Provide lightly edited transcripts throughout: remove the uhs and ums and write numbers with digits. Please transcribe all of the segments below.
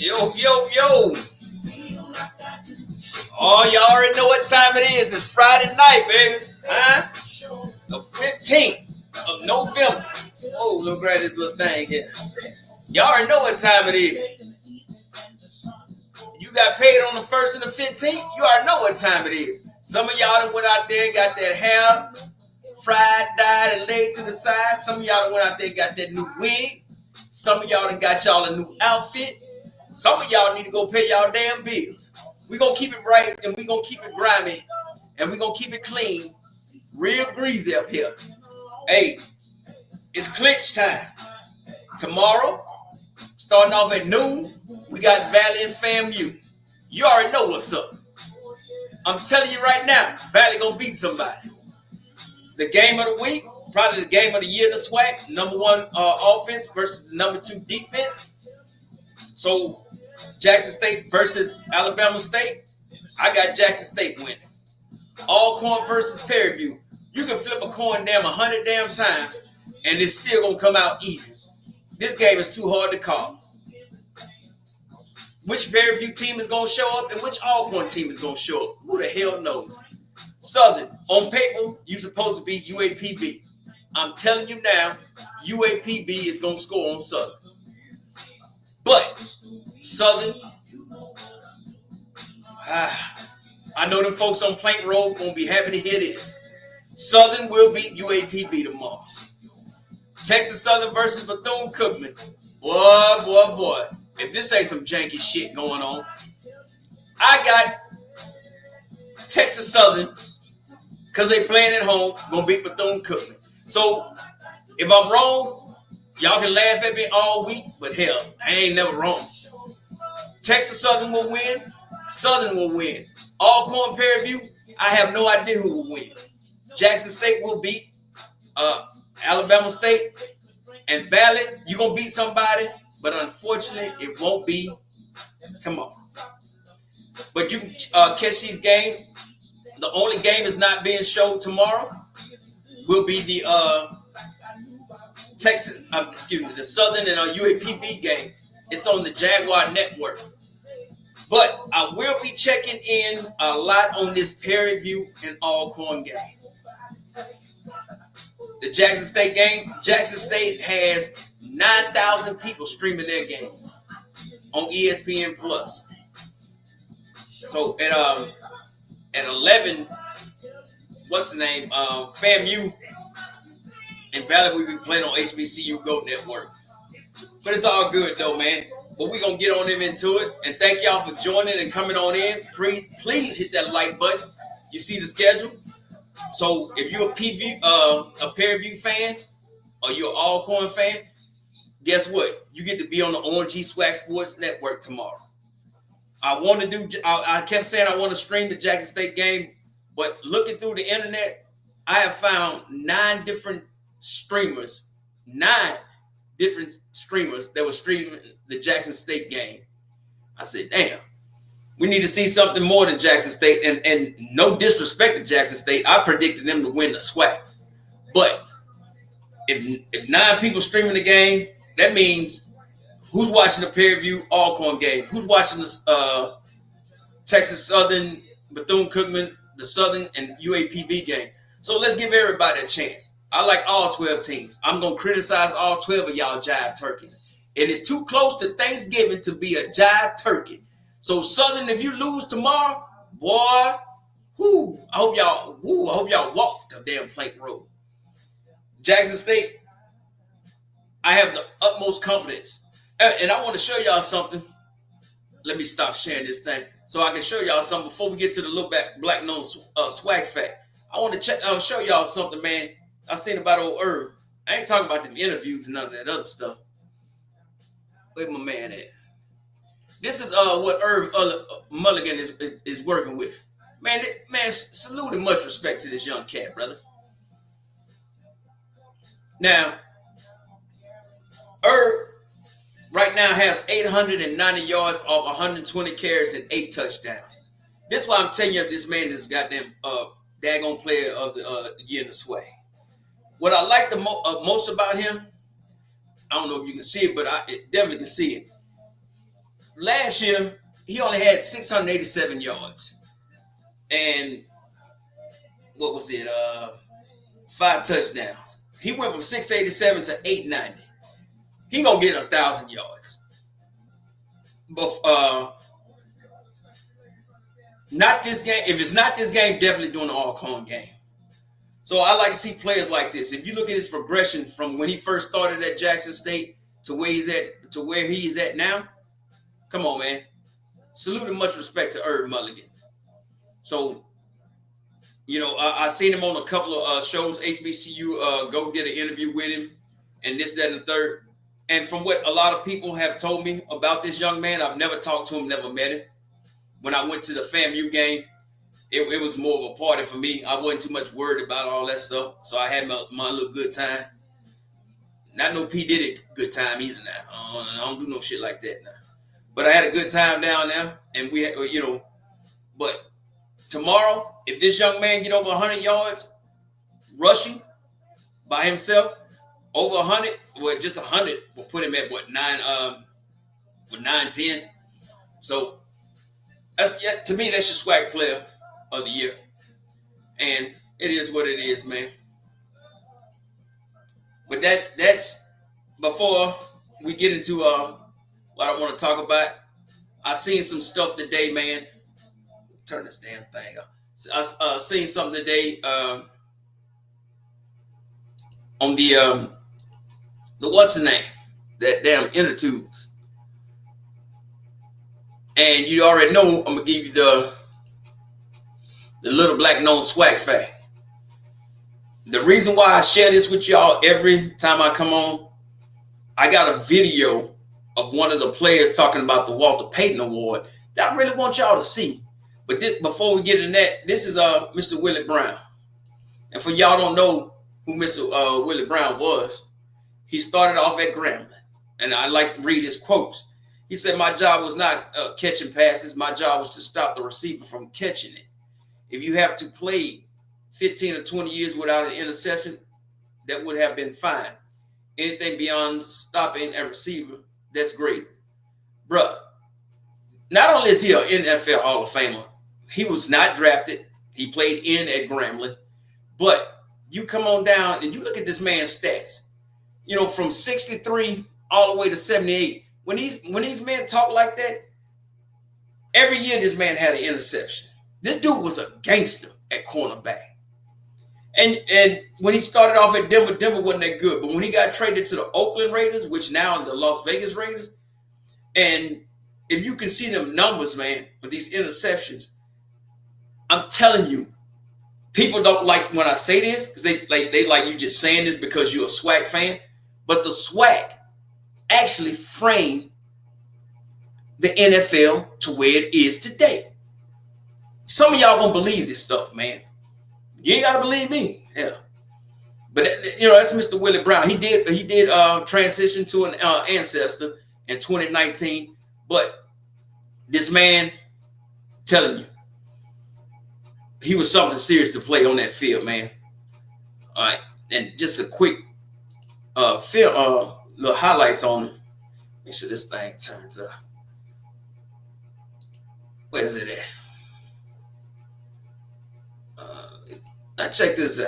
Yo, yo, yo. Oh, y'all already know what time it is. It's Friday night, baby. Huh? The 15th of November. Oh, look at this little thing here. Y'all already know what time it is. You got paid on the 1st and the 15th. You already know what time it is. Some of y'all done went out there and got that hair fried, dyed, and laid to the side. Some of y'all done went out there and got that new wig. Some of y'all done got y'all a new outfit. Some of y'all need to go pay y'all damn bills. We gonna keep it right and we gonna keep it grimy and we gonna keep it clean, real greasy up here. Hey, it's clinch time. Tomorrow, starting off at noon, we got Valley and FAMU. You already know what's up. I'm telling you right now, Valley gonna beat somebody. The game of the week, probably the game of the year in the Swac. Number one offense versus number 2 defense. So Jackson State versus Alabama State. I got Jackson State winning. Alcorn versus Prairie View. You can flip a coin damn 100 damn times and it's still gonna come out even. This game is too hard to call. Which Prairie View team is gonna show up and which Alcorn team is gonna show up? Who the hell knows? Southern, on paper, you supposed to be UAPB. I'm telling you now, UAPB is gonna score on Southern. But Southern, I know them folks on Plank Road gonna be happy to hear this. Southern will beat UAPB tomorrow. Texas Southern versus Bethune-Cookman. Boy. If this ain't some janky shit going on, I got Texas Southern because they playing at home gonna beat Bethune-Cookman. So if I'm wrong, y'all can laugh at me all week, but hell, I ain't never wrong. Texas Southern will win. Southern will win. Alcorn Prairie View, I have no idea who will win. Jackson State will beat Alabama State. And Valley, you're going to beat somebody, but unfortunately, it won't be tomorrow. But you can catch these games. The only game that's not being shown tomorrow will be the the Southern and UAPB game. It's on the Jaguar Network. But I will be checking in a lot on this Prairie View and Alcorn game. The Jackson State game, Jackson State has 9,000 people streaming their games on ESPN Plus. So at 11, what's the name? FAMU and Valley will be playing on HBCU Go Network. But it's all good though, man. But we're going to get on them into it. And thank y'all for joining and coming on in. Please hit that like button. You see the schedule. So if you're a Prairie View fan or you're an Alcorn fan, guess what? You get to be on the ONG Swac Sports Network tomorrow. I kept saying I want to stream the Jackson State game, but looking through the internet, I have found 9 different streamers that were streaming the Jackson State game. I said, damn, we need to see something more than Jackson State. And no disrespect to Jackson State, I predicted them to win the Swac. But if 9 people streaming the game, that means who's watching the Prairie View Alcorn game? Who's watching the Texas Southern, Bethune-Cookman, the Southern, and UAPB game? So let's give everybody a chance. I like all 12 teams. I'm going to criticize all 12 of y'all jive turkeys. It is too close to Thanksgiving to be a jive turkey. So Southern, if you lose tomorrow, boy, I hope y'all walk the damn Plank Road. Jackson State, I have the utmost confidence. And I want to show y'all something. Let me stop sharing this thing so I can show y'all something before we get to the look back black known swag fact. I want to show y'all something, man. I seen about old Irv. I ain't talking about them interviews and none of that other stuff. Where my man at? This is what Irv Mulligan is working with. Man, salute and much respect to this young cat, brother. Now, Irv right now has 890 yards off 120 carries and 8 touchdowns. This is why I'm telling you, this man is goddamn daggone player of the year in the Swac. What I like the most about him, I don't know if you can see it, but I definitely can see it. last year, he only had 687 yards. And what was it? 5 touchdowns. He went from 687 to 890. He gonna get 1,000 yards. But not this game. If it's not this game, definitely during the Alcorn game. So I like to see players like this. If you look at his progression from when he first started at Jackson State to where he's at now, come on, man. Salute and much respect to Herb Mulligan. So, you know, I seen him on a couple of shows. HBCU go get an interview with him, and this, that, and the third. And from what a lot of people have told me about this young man, I've never talked to him, never met him. When I went to the FAMU game, it was more of a party for me. I wasn't too much worried about all that stuff. So I had my little good time. Not no P. Diddy good time either now. I don't do no shit like that now. But I had a good time down there. And we had, you know, but tomorrow, if this young man get over 100 yards rushing by himself, over 100, well, just 100 will put him at what, 9-10. So that's, yeah, to me, that's your SWAC player of the year. And it is what it is, man. But that's before we get into what I want to talk about. I seen some stuff today, man. Turn this damn thing up. I seen something today on the what's the name? That damn inner tubes. And you already know I'm gonna give you the little black known SWAC fact. The reason why I share this with y'all every time I come on, I got a video of one of the players talking about the Walter Payton Award that I really want y'all to see. But before we get in that, this is Mr. Willie Brown. And for y'all don't know who Mr. Willie Brown was, he started off at Grambling. And I like to read his quotes. He said, my job was not catching passes. My job was to stop the receiver from catching it. If you have to play 15 or 20 years without an interception, that would have been fine. Anything beyond stopping a receiver, that's great. Bruh, not only is he an NFL Hall of Famer, he was not drafted. He played in at Grambling. But you come on down and you look at this man's stats. You know, from 63 all the way to 78. When these men talk like that, every year this man had an interception. This dude was a gangster at cornerback. And when he started off at Denver, Denver wasn't that good. But when he got traded to the Oakland Raiders, which now are the Las Vegas Raiders, and if you can see them numbers, man, with these interceptions, I'm telling you, people don't like when I say this because they like you just saying this because you're a SWAC fan. But the SWAC actually framed the NFL to where it is today. Some of y'all gonna believe this stuff, man. You ain't gotta believe me, yeah. But you know, that's Mr. Willie Brown. He did transition to an ancestor in 2019. But this man, telling you, he was something serious to play on that field, man. All right, and just a quick little highlights on him. Make sure this thing turns up. Where is it at? Now check this out.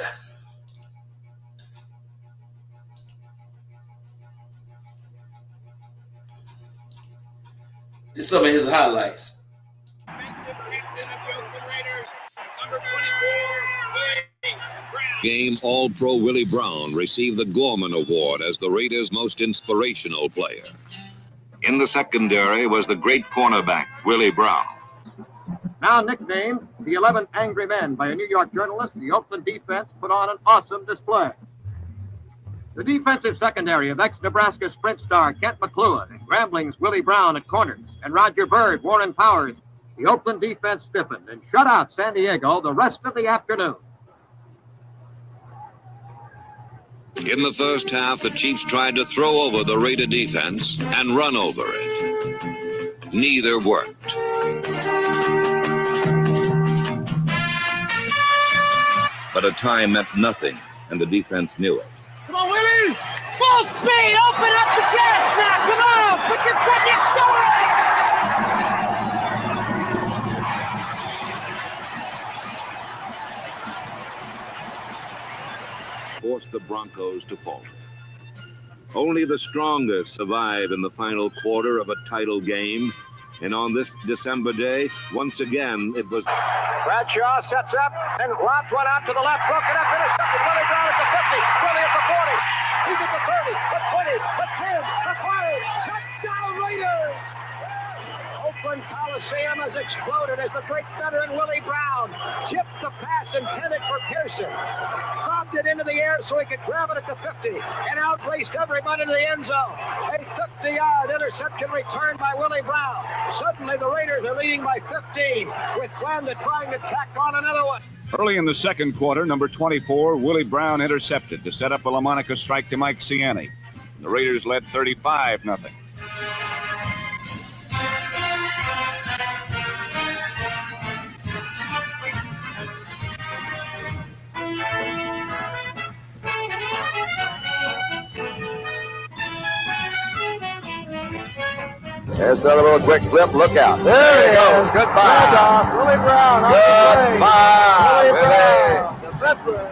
This is some of his highlights. Game All-Pro Willie Brown received the Gorman Award as the Raiders' most inspirational player. In the secondary was the great cornerback, Willie Brown. Now nicknamed the 11 Angry Men by a New York journalist, the Oakland defense put on an awesome display. The defensive secondary of ex-Nebraska sprint star Kent McClure and Grambling's Willie Brown at corners and Roger Byrd, Warren Powers, the Oakland defense stiffened and shut out San Diego the rest of the afternoon. In the first half, the Chiefs tried to throw over the Raider defense and run over it. Neither worked. But a tie meant nothing, and the defense knew it. Come on, Willie! Full speed! Open up the gas now! Come on! Put your foot next to it! Broncos to falter. Only the strongest survive in the final quarter of a title game. And on this December day, once again, it was... Bradshaw sets up and lobs one out to the left, broken up, intercepted. Willie Brown at the 50, Willie at the 40. He's at the 30, the 20, the 10, the 5. Touchdown Raiders! Oakland Coliseum has exploded as the great veteran Willie Brown tipped the pass intended for Pearson. Bobbed it into the air so he could grab it at the 50 and outraced everyone into the end zone. A 50-yard interception returned by Willie Brown. Suddenly the Raiders are leading by 15 with Gwanda trying to tack on another one. Early in the second quarter, number 24, Willie Brown intercepted to set up a LaMonica strike to Mike Ciani. The Raiders led 35-0. There's another little quick flip. Look out. There he goes. Goodbye. Willie Brown. Goodbye. Willie Brown. The Zeppelin.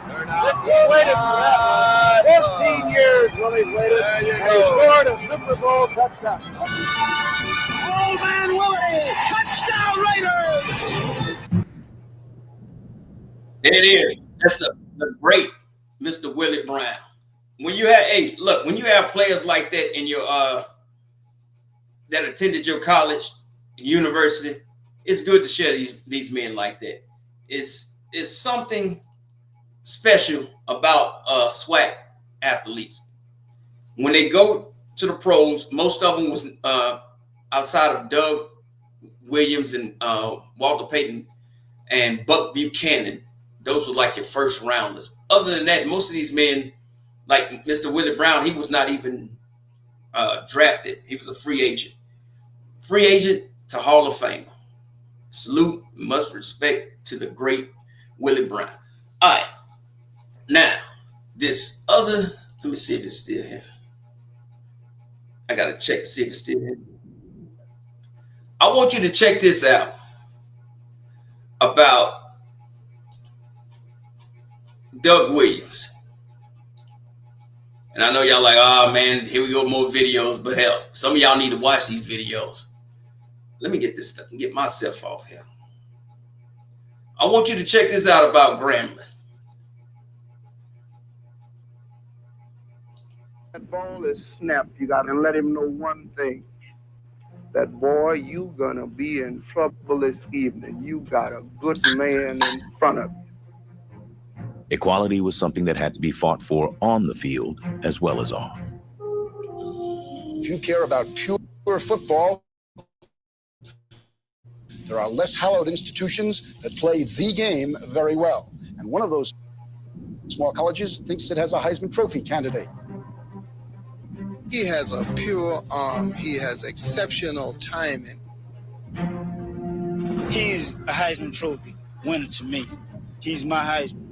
He waited for that. 15 years Willie waited. And he scored a Super Bowl touchdown. Old man Willie! Touchdown Raiders! There it is. That's the great Mr. Willie Brown. When you have, hey, look, when you have players like that in your that attended your college, university, it's good to share these men like that. It's something special about Swac athletes. When they go to the pros, most of them was outside of Doug Williams and Walter Payton and Buck Buchanan. Those were like your first rounders. Other than that, most of these men, like Mr. Willie Brown, he was not even drafted. He was a free agent. Free agent to Hall of Fame. Salute, much respect to the great Willie Brown. All right. Now, this other, let me see if it's still here. I got to check to see if it's still here. I want you to check this out about Doug Williams. And I know y'all like, oh man, here we go, more videos. But hell, some of y'all need to watch these videos. Let me get myself off here. I want you to check this out about Grambling. That ball is snapped. You got to let him know one thing. That boy, you gonna be in trouble this evening. You got a good man in front of you. Equality was something that had to be fought for on the field as well as off. If you care about pure football, there are less hallowed institutions that play the game very well. And one of those small colleges thinks it has a Heisman Trophy candidate. He has a pure arm. He has exceptional timing. He's a Heisman Trophy winner to me. He's my Heisman.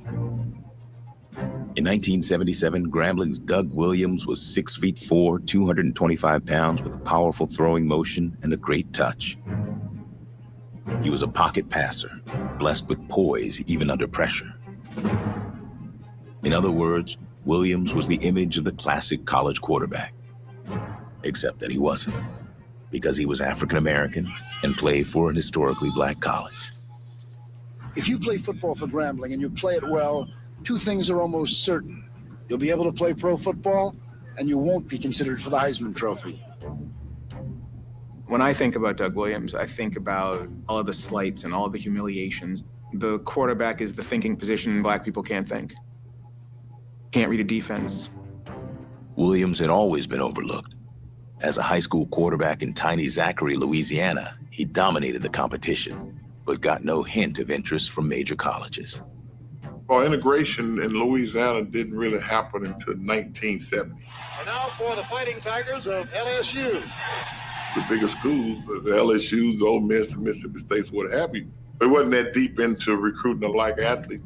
In 1977, Grambling's Doug Williams was 6'4", 225 pounds with a powerful throwing motion and a great touch. He was a pocket passer, blessed with poise even under pressure. In other words, Williams was the image of the classic college quarterback. Except that he wasn't, because he was African-American and played for an historically black college. If you play football for Grambling and you play it well, two things are almost certain. You'll be able to play pro football, and you won't be considered for the Heisman Trophy. When I think about Doug Williams, I think about all of the slights and all of the humiliations. The quarterback is the thinking position black people can't think. Can't read a defense. Williams had always been overlooked. As a high school quarterback in tiny Zachary, Louisiana, he dominated the competition, but got no hint of interest from major colleges. Well, integration in Louisiana didn't really happen until 1970. And now for the Fighting Tigers of LSU. The bigger schools, the LSUs, the Ole Miss, the Mississippi States, what have you, they wasn't that deep into recruiting a like athlete.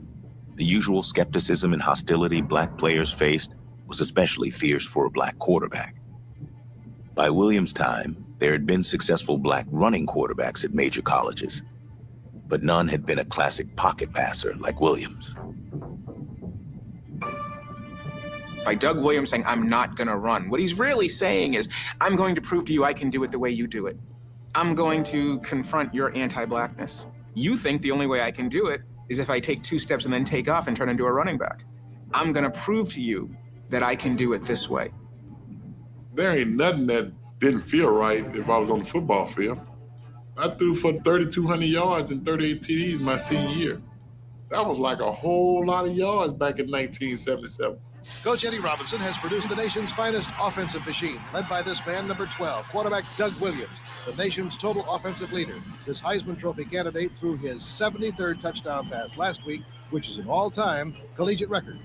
The usual skepticism and hostility black players faced was especially fierce for a black quarterback. By Williams' time, there had been successful black running quarterbacks at major colleges, but none had been a classic pocket passer like Williams. By Doug Williams saying, I'm not going to run, what he's really saying is, I'm going to prove to you I can do it the way you do it. I'm going to confront your anti-blackness. You think the only way I can do it is if I take 2 steps and then take off and turn into a running back. I'm going to prove to you that I can do it this way. There ain't nothing that didn't feel right if I was on the football field. I threw for 3,200 yards and 38 TDs my senior year. That was like a whole lot of yards back in 1977. Coach Eddie Robinson has produced the nation's finest offensive machine, led by this man, number 12, quarterback Doug Williams, the nation's total offensive leader. This Heisman Trophy candidate threw his 73rd touchdown pass last week, which is an all-time collegiate record.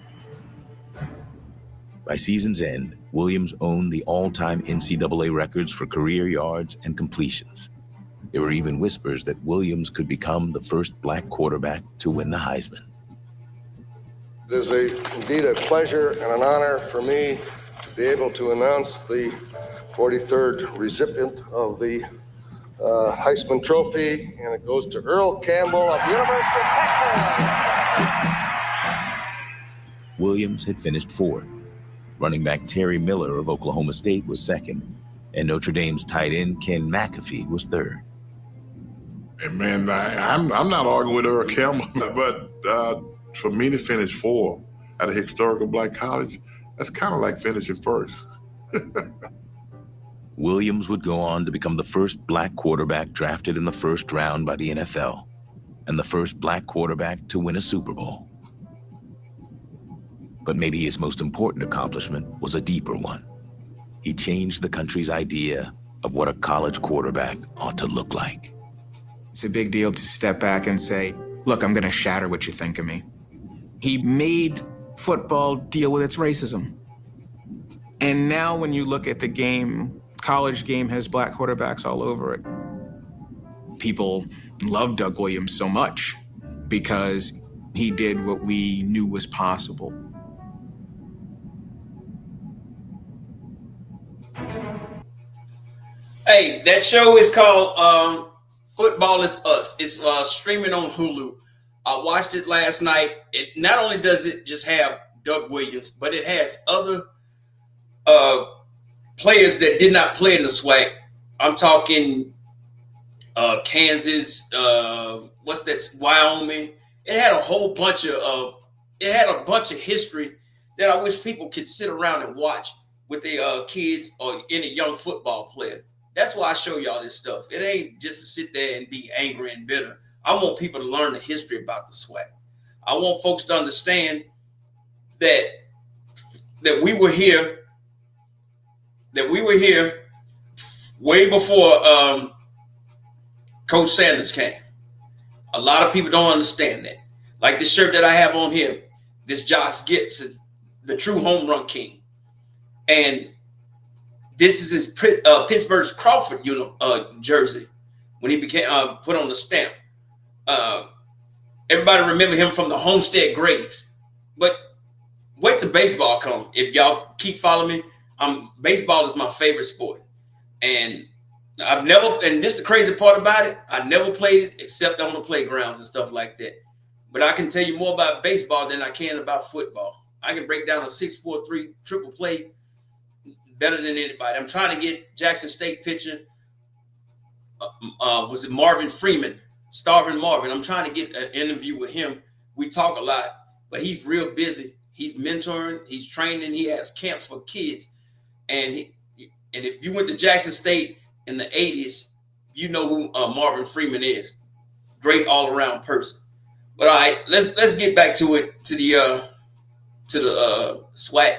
By season's end, Williams owned the all-time NCAA records for career yards and completions. There were even whispers that Williams could become the first black quarterback to win the Heisman. It is indeed a pleasure and an honor for me to be able to announce the 43rd recipient of the Heisman Trophy, and it goes to Earl Campbell of the University of Texas. Williams had finished 4th. Running back Terry Miller of Oklahoma State was 2nd, and Notre Dame's tight end Ken McAfee was 3rd. And man, I'm not arguing with Earl Campbell, but for me to finish 4th at a historical black college, that's kind of like finishing 1st. Williams would go on to become the first black quarterback drafted in the 1st round by the NFL, and the first black quarterback to win a Super Bowl. But maybe his most important accomplishment was a deeper one. He changed the country's idea of what a college quarterback ought to look like. It's a big deal to step back and say, look, I'm going to shatter what you think of me. He made football deal with its racism. And now when you look at the game, college game has black quarterbacks all over it. People love Doug Williams so much because he did what we knew was possible. Hey, that show is called Football Is Us. It's streaming on Hulu. I watched it last night. It not only does it just have Doug Williams, but it has other players that did not play in the Swac. I'm talking Kansas, what's that? Wyoming. It had a whole bunch of history that I wish people could sit around and watch with their kids or any young football player. That's why I show y'all this stuff. It ain't just to sit there and be angry and bitter. I want people to learn the history about the Swac. I want folks to understand that we were here way before Coach Sanders came. A lot of people don't understand that. Like this shirt that I have on here, this Josh Gibson, the true home run king. And this is his Pittsburgh's Crawford jersey when he became put on the stamp. Everybody remember him from the Homestead Grays. But wait till baseball come. If y'all keep following me, baseball is my favorite sport. And this the crazy part about it, I never played it except on the playgrounds and stuff like that. But I can tell you more about baseball than I can about football. I can break down a 6-4-3 triple play better than anybody. I'm trying to get Jackson State pitcher, was it Marvin Freeman, Starving Marvin. I'm trying to get an interview with him. We talk a lot, but he's real busy. He's mentoring, he's training, he has camps for kids. And if you went to Jackson State in the 80s, you know who Marvin Freeman is. Great all-around person. But all right, let's get back to it, to the SWAC,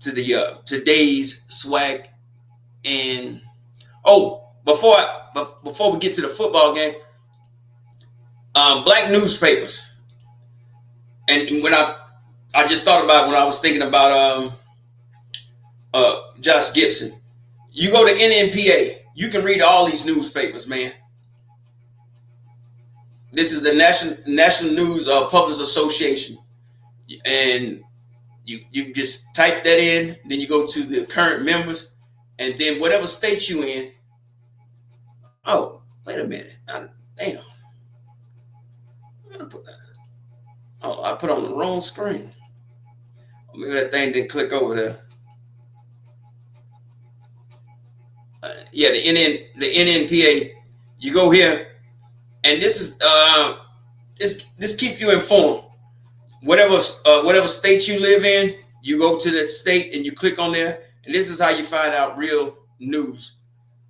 to the today's SWAC. And before we get to the football game, black newspapers. And when I just thought about when I was thinking about Josh Gibson. You go to NNPA, you can read all these newspapers, man. This is the National News Publishers Association. And you just type that in, then you go to the current members, and then whatever state you in. Oh, wait a minute. Damn. I put on the wrong screen. Maybe that thing didn't click over there. Yeah, the NNPA. You go here, and this is this keeps you informed. Whatever state you live in, you go to that state and you click on there, and this is how you find out real news.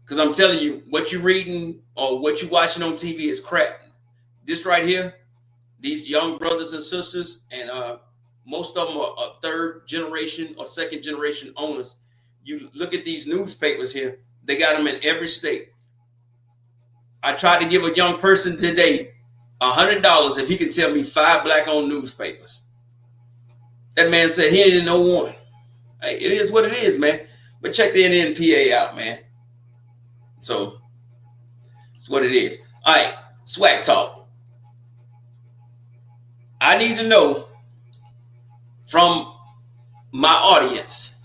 Because I'm telling you, what you're reading or what you're watching on TV is crap. This right here, these young brothers and sisters, and most of them are third generation or second generation owners. You look at these newspapers here, they got them in every state. I tried to give a young person today $100 if he can tell me 5 black-owned newspapers. That man said he didn't know one. Hey, it is what it is, man. But check the NNPA out, man. So it's what it is. All right, Swac talk. I need to know from my audience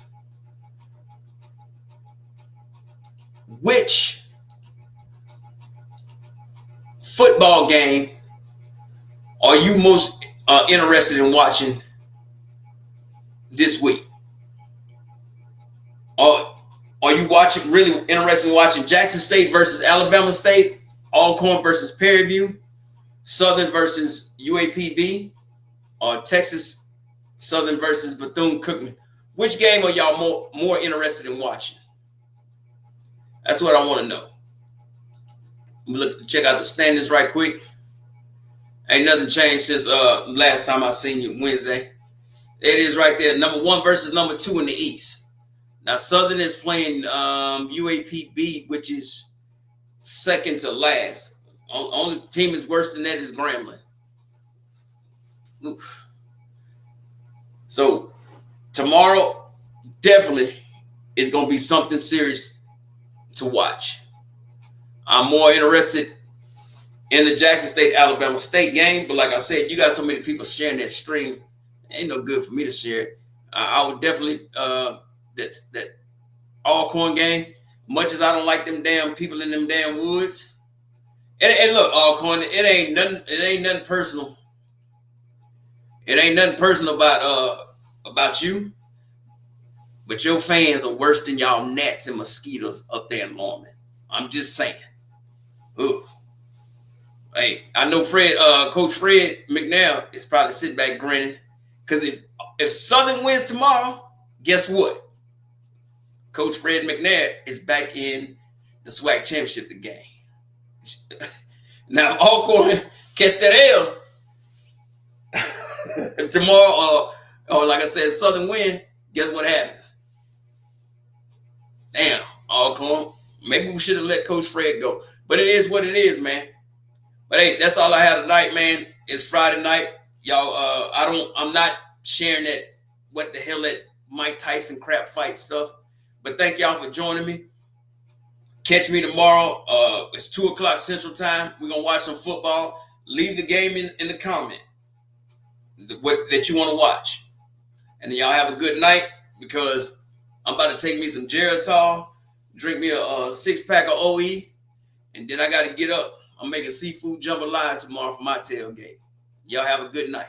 which football game are you most interested in watching this week? Or are you really interested in watching Jackson State versus Alabama State, Alcorn versus Prairie View, Southern versus UAPB, or Texas Southern versus Bethune-Cookman? Which game are y'all more interested in watching? That's what I want to know. Check out the standings right quick. Ain't nothing changed since last time I seen you Wednesday. It is right there, number 1 versus number 2 in the East. Now Southern is playing UAPB, which is second to last. Only team is worse than that is Grambling. Oof. So tomorrow definitely is going to be something serious to watch. I'm more interested in the Jackson State Alabama State game, but like I said, you got so many people sharing that stream. Ain't no good for me to share it. I would definitely that Alcorn game. Much as I don't like them damn people in them damn woods. And look, Alcorn, it ain't nothing personal. It ain't nothing personal about you. But your fans are worse than y'all gnats and mosquitoes up there in Lorman. I'm just saying. Ooh. Hey, I know Coach Fred McNair is probably sitting back grinning. Because if Southern wins tomorrow, guess what? Coach Fred McNair is back in the Swac championship game. Now, if Alcorn catch that L tomorrow, or like I said, Southern win, guess what happens? Damn, Alcorn. Maybe we should have let Coach Fred go. But it is what it is, man. But hey, that's all I had tonight, man. It's Friday night. Y'all, I'm not sharing that what the hell that Mike Tyson crap fight stuff. But thank y'all for joining me. Catch me tomorrow. It's 2:00 Central Time. We're gonna watch some football. Leave the game in the comment that you want to watch. And then y'all have a good night, because I'm about to take me some Geritol, drink me a 6-pack of OE, and then I got to get up. I'm making seafood jambalaya tomorrow for my tailgate. Y'all have a good night.